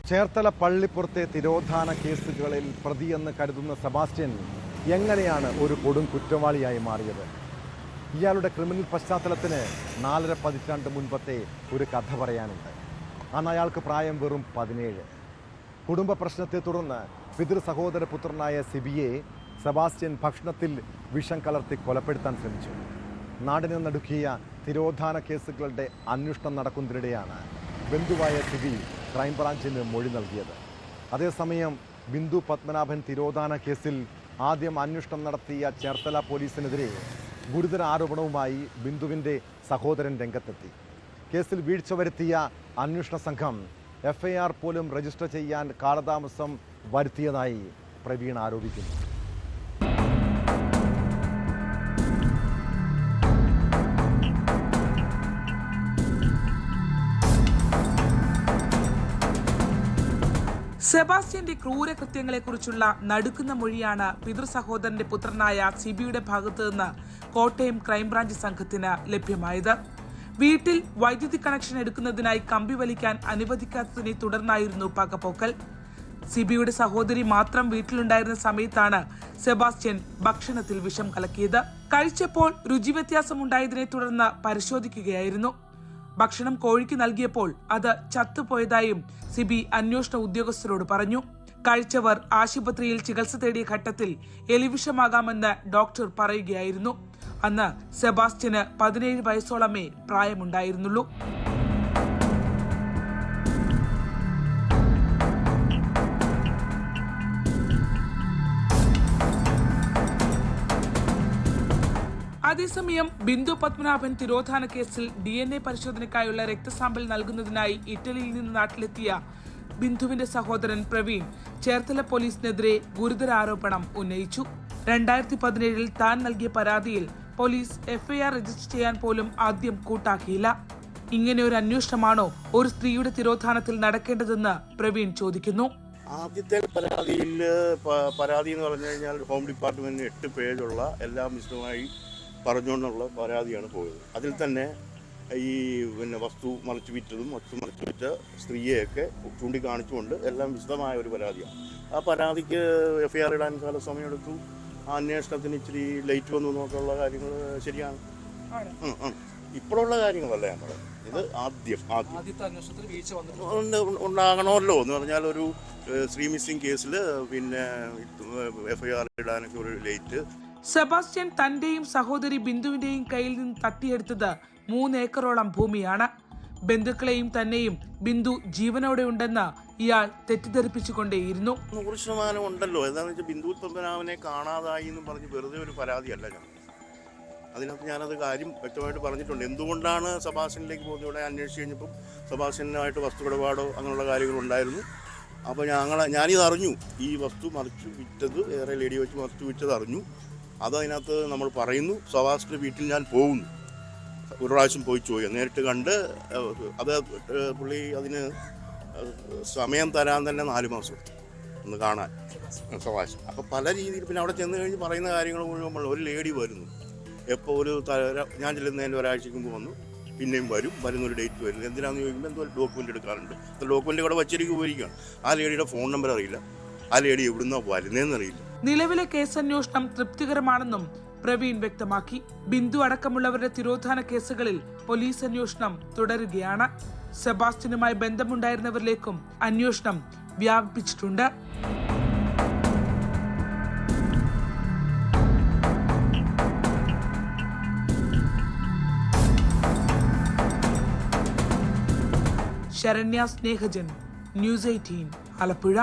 ചേർത്തല പള്ളിപ്പുറത്തെ തിരോധാന കേസുകളിൽ പ്രതിയെന്ന് കരുതുന്ന സെബാസ്റ്റ്യൻ എങ്ങനെയാണ് ഒരു കൊടും കുറ്റവാളിയായി മാറിയത്? ഇയാളുടെ ക്രിമിനൽ പശ്ചാത്തലത്തിന് 4.5 പതിറ്റാണ്ട് മുൻപത്തെ ഒരു കഥ പറയാനുണ്ട്. അന്ന് അയാൾക്ക് പ്രായം വെറും 17. കുടുംബ പ്രശ്നത്തെ തുടർന്ന് പിതൃ സഹോദര പുത്രനായ സിബിയെ സെബാസ്റ്റ്യൻ ഭക്ഷണത്തിൽ വിഷം കലർത്തി കൊലപ്പെടുത്താൻ ശ്രമിച്ചു. നാടിനെ നടുക്കിയ തിരോധാന കേസുകളുടെ അന്വേഷണം നടക്കുന്നതിനിടെയാണ് ബന്ധുവായ സിബി ക്രൈംബ്രാഞ്ചിന് മൊഴി നൽകിയത്. അതേസമയം ബിന്ദു പത്മനാഭൻ തിരോധാന കേസിൽ ആദ്യം അന്വേഷണം നടത്തിയ ചേർത്തല പോലീസിനെതിരെ ഗുരുതര ആരോപണവുമായി ബിന്ദുവിൻ്റെ സഹോദരൻ രംഗത്തെത്തി. കേസിൽ വീഴ്ച വരുത്തിയ അന്വേഷണ സംഘം FIR പോലും രജിസ്റ്റർ ചെയ്യാൻ കാലതാമസം വരുത്തിയതായി പ്രവീൺ ആരോപിക്കുന്നു. സെബാസ്റ്റ്യന്റെ ക്രൂരകൃത്യങ്ങളെക്കുറിച്ചുള്ള നടുക്കുന്ന മൊഴിയാണ് പിതൃ സഹോദരന്റെ പുത്രനായ സിബിയുടെ ഭാഗത്തു നിന്ന് കോട്ടയം ക്രൈംബ്രാഞ്ച് സംഘത്തിന് ലഭ്യമായത്. വീട്ടിൽ വൈദ്യുതി കണക്ഷൻ എടുക്കുന്നതിനായി കമ്പി വലിക്കാൻ അനുവദിക്കാത്തതിനെ തുടർന്നായിരുന്നു പകപോക്കൽ. സിബിയുടെ സഹോദരി മാത്രം വീട്ടിലുണ്ടായിരുന്ന സമയത്താണ് സെബാസ്റ്റ്യൻ ഭക്ഷണത്തിൽ വിഷം കലക്കിയത്. കഴിച്ചപ്പോൾ രുചിവ്യത്യാസമുണ്ടായതിനെ തുടർന്ന് പരിശോധിക്കുകയായിരുന്നു. ഭക്ഷണം കോഴിക്ക് നൽകിയപ്പോൾ അത് ചത്തുപോയതായും സിബി അന്വേഷണ ഉദ്യോഗസ്ഥരോട് പറഞ്ഞു. കഴിച്ചവർ ആശുപത്രിയിൽ ചികിത്സ തേടിയ ഘട്ടത്തിൽ എലിവിഷമാകാമെന്ന് ഡോക്ടർ പറയുകയായിരുന്നു. അന്ന് സെബാസ്റ്റ്യന് 17 വയസ്സോളമേ പ്രായമുണ്ടായിരുന്നുള്ളൂ. അതേസമയം ബിന്ദു പത്മനാഭൻ തിരോധാന കേസിൽ DNA പരിശോധനയ്ക്കായുള്ള രക്തസാമ്പിൾ നൽകുന്നതിനായി ഇറ്റലിയിൽ നിന്ന് നാട്ടിലെത്തിയ ബിന്ദുവിന്റെ സഹോദരൻ പ്രവീൺ ചേർത്തല പോലീസിനെതിരെ ഗുരുതര ആരോപണം ഉന്നയിച്ചു. 2017 താൻ നൽകിയ പരാതിയിൽ പോലീസ് FIR രജിസ്റ്റർ ചെയ്യാൻ പോലും ആദ്യം കൂട്ടാക്കിയില്ല. ഇങ്ങനെ ഒരു അന്വേഷണമാണോ ഒരു സ്ത്രീയുടെ തിരോധാനത്തിൽ നടക്കേണ്ടതെന്ന് പ്രവീൺ ചോദിക്കുന്നു. ആദ്യത്തെ പരാതി എന്ന് പറഞ്ഞു കഴിഞ്ഞാൽ ഹോം ഡിപ്പാർട്ട്മെന്റിന് 8 പേജുള്ള എല്ലാം വിശദമായി പറഞ്ഞുകൊണ്ടുള്ള പരാതിയാണ് പോയത്. അതിൽ തന്നെ ഈ വസ്തു മറിച്ചു വിറ്റ സ്ത്രീയെയൊക്കെ ചൂണ്ടിക്കാണിച്ചുകൊണ്ട് എല്ലാം വിശദമായ ഒരു പരാതിയാണ്. ആ പരാതിക്ക് FIR ഇടാൻ കാല സമയമെടുത്തു. ആ അന്വേഷണത്തിന് ഇച്ചിരി ലേറ്റ് വന്നു എന്നൊക്കെയുള്ള കാര്യങ്ങൾ ശരിയാണ്. ഇപ്പോഴുള്ള കാര്യങ്ങളല്ല ഞാൻ പറയുന്നത്. ഇത് ആദ്യം ഉണ്ടാകണമല്ലോ എന്ന് പറഞ്ഞാൽ ഒരു സ്ത്രീ മിസ്സിംഗ് കേസിൽ FIR ഇടാനൊക്കെ ഒരു ലേറ്റ്. സെബാസ്റ്റ്യൻ തന്റെയും സഹോദരി ബിന്ദുവിന്റെയും കയ്യിൽ നിന്ന് തട്ടിയെടുത്തത് 3 ഏക്കറോളം ഭൂമിയാണ്. ബന്ധുക്കളെയും തന്നെയും ബിന്ദു ജീവനോടെ ഉണ്ടെന്ന് ഇയാൾ തെറ്റിദ്ധരിപ്പിച്ചുകൊണ്ടേയിരുന്നു. 100% ഉണ്ടല്ലോ. എന്താണെന്ന് വെച്ചാൽ ബിന്ദു പത്മനാഭനെ കാണാതായി എന്ന് പറഞ്ഞ് വെറുതെ ഒരു പരാതിയല്ല ഞാൻ. അതിനകത്ത് ഞാനത് കാര്യം വ്യക്തമായിട്ട് പറഞ്ഞിട്ടുണ്ട്. എന്തുകൊണ്ടാണ് സെബാസ്റ്റ്യനിലേക്ക് പോകുന്നത്? ഇവിടെ അന്വേഷിച്ച് കഴിഞ്ഞപ്പം സെബാസ്റ്റ്യനായിട്ട് വസ്തുവിടപാടോ അങ്ങനെയുള്ള കാര്യങ്ങളുണ്ടായിരുന്നു. അപ്പോൾ ഞാനിത് അറിഞ്ഞു. ഈ വസ്തു മറിച്ചു വിറ്റത് വേറെ ലേഡി വെച്ച് മറിച്ചു വിറ്റത് അറിഞ്ഞു. അതതിനകത്ത് നമ്മൾ പറയുന്നു. സെബാസ്റ്റ്യൻ്റെ വീട്ടിൽ ഞാൻ പോകുന്നു. ഒരു പ്രാവശ്യം പോയി ചോദിക്കുക, നേരിട്ട് കണ്ട്. അത് പുള്ളി അതിന് സമയം തരാൻ തന്നെ 4 മാസം ഒന്ന് കാണാൻ സെബാസ്റ്റ്യൻ. അപ്പോൾ പല രീതിയിൽ പിന്നെ അവിടെ ചെന്ന് കഴിഞ്ഞ് പറയുന്ന കാര്യങ്ങൾ മുഴുവൻ ഒരു ലേഡി വരുന്നു. എപ്പോൾ ഞാൻ ചെല്ലുന്നതിൻ്റെ ഒരാഴ്ചയ്ക്ക് മുമ്പ് വന്നു, പിന്നെയും വരുന്നൊരു ഡേറ്റ് വരുന്നു. എന്തിനാണെന്ന് ചോദിക്കുമ്പോൾ എന്തോ ഡോക്യുമെൻ്റ് എടുക്കാറുണ്ട്. ഡോക്യുമെൻ്റ് കൂടെ വച്ചിരിക്കും പോയിരിക്കുകയാണ്. ആ ലേഡിയുടെ ഫോൺ നമ്പർ അറിയില്ല. ആ ലേഡി എവിടുന്നോ വരുന്നതെന്ന് അറിയില്ല. നിലവിലെ കേസന്വേഷണം തൃപ്തികരമാണെന്നും പ്രവീൺ വ്യക്തമാക്കി. ബിന്ദു അടക്കമുള്ളവരുടെ തിരോധാന കേസുകളിൽ പോലീസ് അന്വേഷണം തുടരുകയാണ്. സെബാസ്റ്റ്യനുമായി ബന്ധമുണ്ടായിരുന്നവരിലേക്കും അന്വേഷണം വ്യാപിപ്പിച്ചിട്ടുണ്ട്. ശരണ്യ സ്നേഹജൻ, News 18, ആലപ്പുഴ.